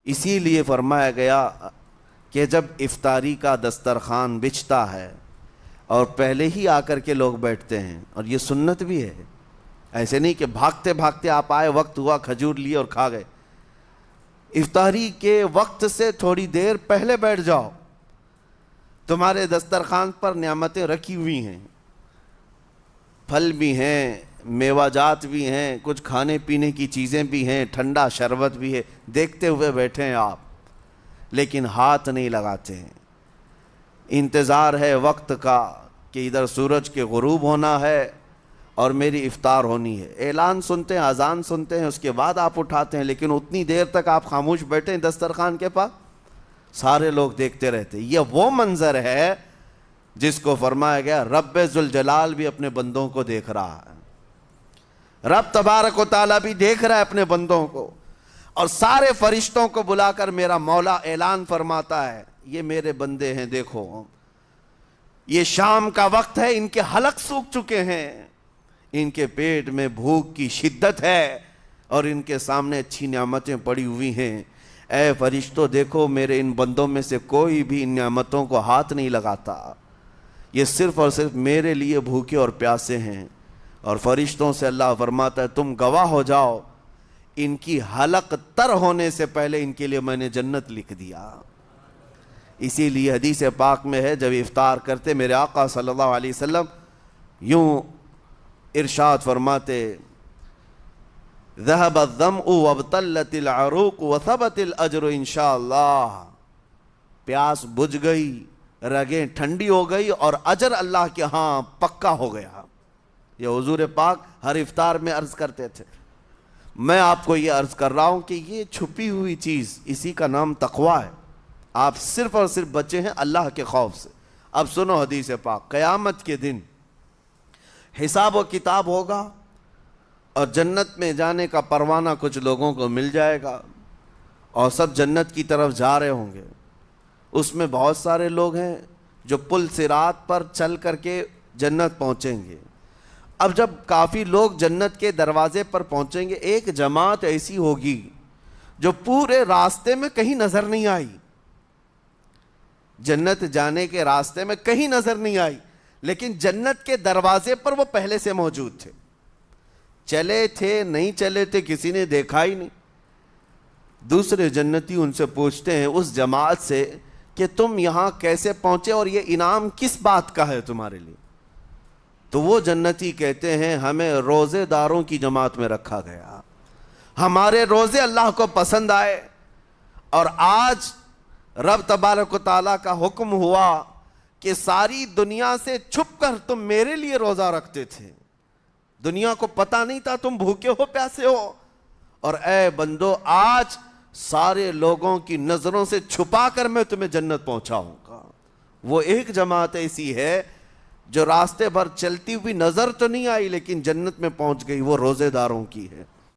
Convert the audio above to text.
اسی لیے فرمایا گیا کہ جب افطاری کا دسترخوان بچھتا ہے اور پہلے ہی آ کر کے لوگ بیٹھتے ہیں، اور یہ سنت بھی ہے، ایسے نہیں کہ بھاگتے بھاگتے آپ آئے، وقت ہوا، کھجور لیے اور کھا گئے۔ افطاری کے وقت سے تھوڑی دیر پہلے بیٹھ جاؤ، تمہارے دسترخوان پر نعمتیں رکھی ہوئی ہیں، پھل بھی ہیں، میوہ جات بھی ہیں، کچھ کھانے پینے کی چیزیں بھی ہیں، ٹھنڈا شربت بھی ہے، دیکھتے ہوئے بیٹھے ہیں آپ، لیکن ہاتھ نہیں لگاتے ہیں۔ انتظار ہے وقت کا کہ ادھر سورج کے غروب ہونا ہے اور میری افطار ہونی ہے، اعلان سنتے ہیں، اذان سنتے ہیں، اس کے بعد آپ اٹھاتے ہیں، لیکن اتنی دیر تک آپ خاموش بیٹھے ہیں دسترخوان کے پاس، سارے لوگ دیکھتے رہتے۔ یہ وہ منظر ہے جس کو فرمایا گیا رب ذوالجلال بھی اپنے بندوں کو دیکھ رہا ہے، رب تبارک و تعالیٰ بھی دیکھ رہا ہے اپنے بندوں کو، اور سارے فرشتوں کو بلا کر میرا مولا اعلان فرماتا ہے یہ میرے بندے ہیں، دیکھو یہ شام کا وقت ہے، ان کے حلق سوکھ چکے ہیں، ان کے پیٹ میں بھوک کی شدت ہے اور ان کے سامنے اچھی نعمتیں پڑی ہوئی ہیں، اے فرشتوں دیکھو میرے ان بندوں میں سے کوئی بھی ان نعمتوں کو ہاتھ نہیں لگاتا، یہ صرف اور صرف میرے لیے بھوکے اور پیاسے ہیں۔ اور فرشتوں سے اللہ فرماتا ہے تم گواہ ہو جاؤ، ان کی حلق تر ہونے سے پہلے ان کے لیے میں نے جنت لکھ دیا۔ اسی لیے حدیث پاک میں ہے جب افطار کرتے میرے آقا صلی اللہ علیہ وسلم یوں ارشاد فرماتے ذهب الظمأ وابتلت العروق وثبت الاجر انشاءاللہ، پیاس بجھ گئی، رگیں ٹھنڈی ہو گئی اور اجر اللہ کے ہاں پکا ہو گیا۔ یہ حضور پاک ہر افطار میں عرض کرتے تھے۔ میں آپ کو یہ عرض کر رہا ہوں کہ یہ چھپی ہوئی چیز، اسی کا نام تقویٰ ہے، آپ صرف اور صرف بچے ہیں اللہ کے خوف سے۔ اب سنو حدیث پاک، قیامت کے دن حساب و کتاب ہوگا اور جنت میں جانے کا پروانہ کچھ لوگوں کو مل جائے گا اور سب جنت کی طرف جا رہے ہوں گے۔ اس میں بہت سارے لوگ ہیں جو پل صراط پر چل کر کے جنت پہنچیں گے۔ اب جب کافی لوگ جنت کے دروازے پر پہنچیں گے، ایک جماعت ایسی ہوگی جو پورے راستے میں کہیں نظر نہیں آئی، جنت جانے کے راستے میں کہیں نظر نہیں آئی، لیکن جنت کے دروازے پر وہ پہلے سے موجود تھے، چلے تھے نہیں چلے تھے کسی نے دیکھا ہی نہیں۔ دوسرے جنتی ان سے پوچھتے ہیں اس جماعت سے کہ تم یہاں کیسے پہنچے اور یہ انعام کس بات کا ہے تمہارے لیے؟ تو وہ جنتی کہتے ہیں ہمیں روزے داروں کی جماعت میں رکھا گیا، ہمارے روزے اللہ کو پسند آئے، اور آج رب تبارک و تعالیٰ کا حکم ہوا کہ ساری دنیا سے چھپ کر تم میرے لیے روزہ رکھتے تھے، دنیا کو پتہ نہیں تھا تم بھوکے ہو پیاسے ہو، اور اے بندو آج سارے لوگوں کی نظروں سے چھپا کر میں تمہیں جنت پہنچاؤں گا۔ وہ ایک جماعت ایسی ہے جو راستے بھر چلتی ہوئی نظر تو نہیں آئی لیکن جنت میں پہنچ گئی، وہ روزے داروں کی ہے۔